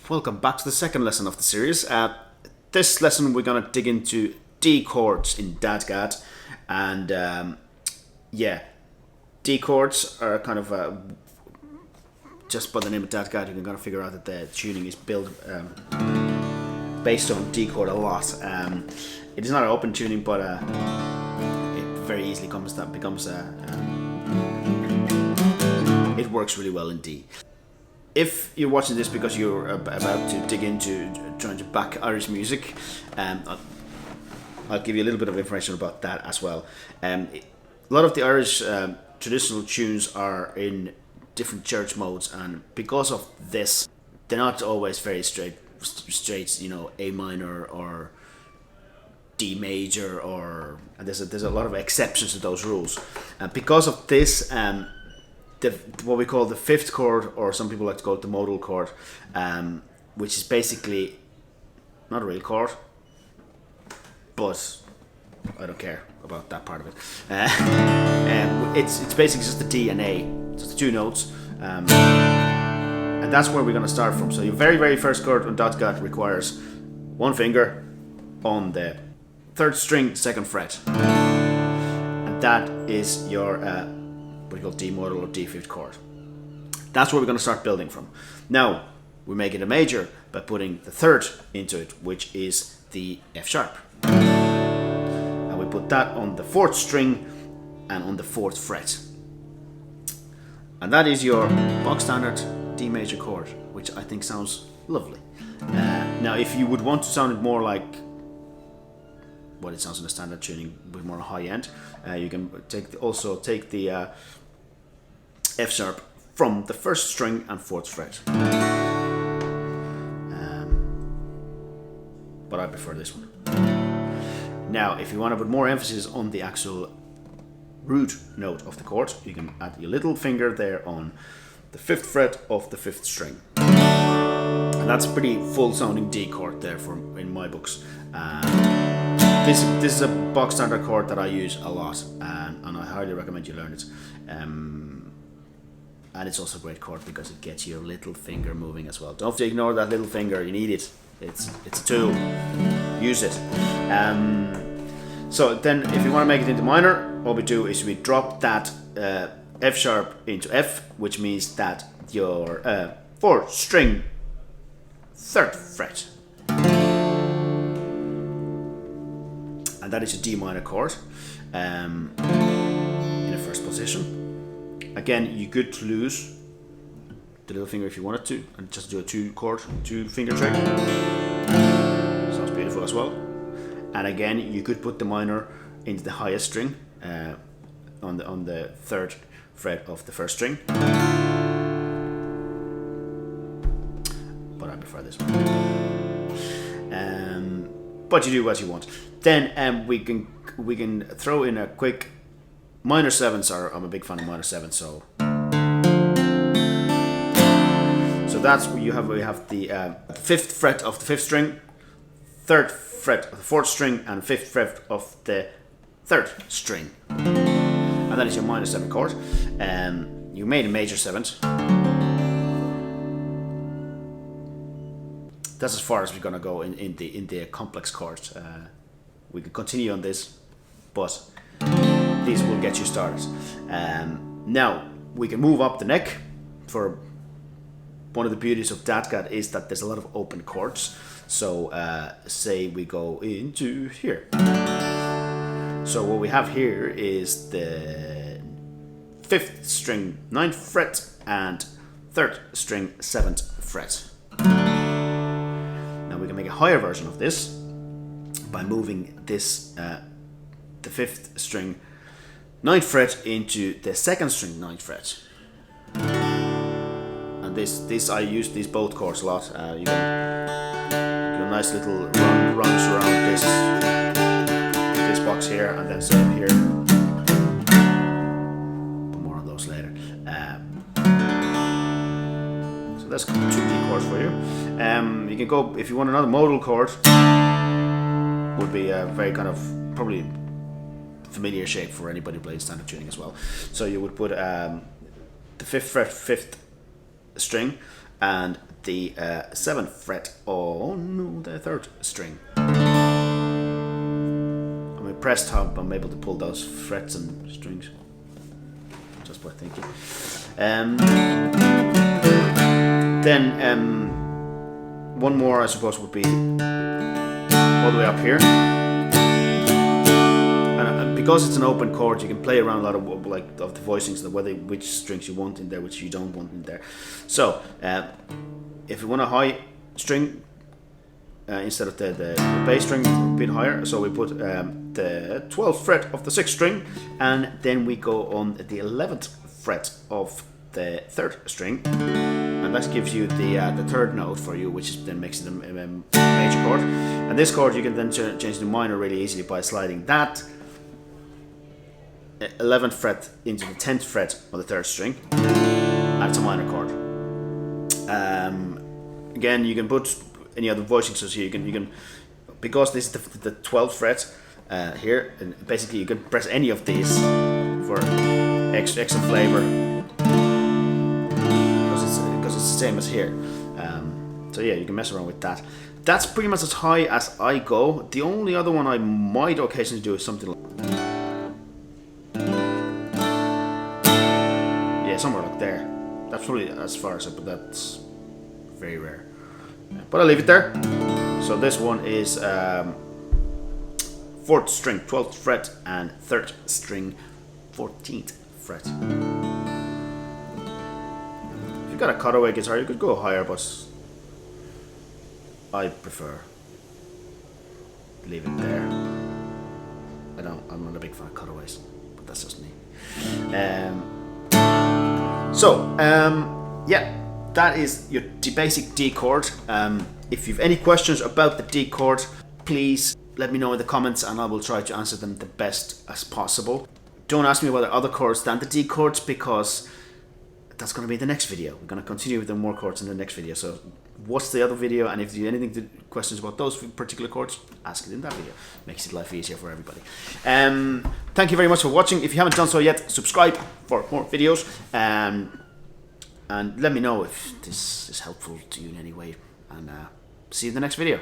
welcome back to the second lesson of the series. This lesson we're going to dig into D chords in DADGAD, and D chords are kind of just by the name of DADGAD, you can kind of figure out that the tuning is built based on D chord a lot. It is not an open tuning, but it very easily it works really well in D. If you're watching this because you're about to dig into trying to back Irish music, I'll give you a little bit of information about that as well. A lot of the Irish traditional tunes are in different church modes, and because of this, they're not always very straight, you know, A minor or D major, and there's a lot of exceptions to those rules. And because of this, what we call the fifth chord, or some people like to call it the modal chord, which is basically not a real chord, but I don't care about that part of it. It's basically just the D and A, just the two notes, and that's where we're going to start from. So your very first chord on DADGAD requires one finger on the third string, second fret, and that is your what you call D modal or D fifth chord. That's where we're going to start building from. Now we make it a major by putting the third into it, which is the F sharp, and we put that on the fourth string and on the fourth fret, and that is your box standard D major chord, which I think sounds lovely. Now if you would want to sound it more like what it sounds in a standard tuning, with more high end, you can also take the F sharp from the first string and fourth fret, but I prefer this one. Now if you want to put more emphasis on the actual root note of the chord, you can add your little finger there on the fifth fret of the fifth string, and that's a pretty full sounding D chord there in my books. This is a box standard chord that I use a lot, and I highly recommend you learn it. And it's also a great chord because it gets your little finger moving as well. Don't have to ignore that little finger, you need it. It's a tool, use it. So then if you want to make it into minor, what we do is we drop that F sharp into F, which means that your fourth string, third fret, and that is a D minor chord in the first position. Again, you could lose the little finger if you wanted to, and just do a two finger trick. Sounds beautiful as well. And again, you could put the minor into the highest string on the third fret of the first string, but I prefer this one. But you do what you want. Then we can throw in a quick minor sevenths. I'm a big fan of minor sevenths. So that's where we have the fifth fret of the fifth string, third fret of the fourth string, and fifth fret of the third string, and that is your minor seventh chord. You made a major seventh. That's as far as we're gonna go in the complex chords. We can continue on this, but these will get you started. Now we can move up the neck. For one of the beauties of DADGAD is that there's a lot of open chords. So say we go into here. So what we have here is the fifth string, ninth fret, and third string, seventh fret. We can make a higher version of this by moving this the fifth string ninth fret into the second string ninth fret, and this I use these both chords a lot. You can do a nice little runs around this box here, and then same here, but more on those later. So that's 2 D chords for you. You can go, if you want another modal chord, would be a very kind of probably familiar shape for anybody playing standard tuning as well. So you would put the fifth fret, fifth string, and the 7th fret on the 3rd string. I'm a pressed hub, I'm able to pull those frets and strings just by thinking. Then one more I suppose would be all the way up here. And because it's an open chord, you can play around a lot of the voicings, which strings you want in there, which you don't want in there. So if you want a high string instead of the bass string a bit higher, so we put the 12th fret of the 6th string, and then we go on the 11th fret of the 3rd string, and that gives you the 3rd note for you, which then makes it a major chord. And this chord you can then change to minor really easily by sliding that 11th fret into the 10th fret on the 3rd string, and it's a minor chord. Again, you can put any other voicing, so you can because this is the 12th fret here, and basically you can press any of these for extra flavor, because it's the same as here. So yeah, you can mess around with that. That's pretty much as high as I go. The only other one I might occasionally do is something like, somewhere like there. That's probably as far as but that's very rare. But I'll leave it there. So this one is 4th string, 12th fret, and 3rd string, 14th fret. If you've got a cutaway guitar, you could go higher, but I prefer leave it there. I'm not a big fan of cutaways, but that's just me. Yeah, that is the basic D chord. If you've any questions about the D chord, please let me know in the comments and I will try to answer them the best as possible. Don't ask me about other chords than the D chords, because that's going to be the next video. We're going to continue with the more chords in the next video. So watch the other video, and if you have questions about those particular chords, ask it in that video. Makes it life easier for everybody. Thank you very much for watching. If you haven't done so yet, subscribe for more videos. And let me know if this is helpful to you in any way. And see you in the next video.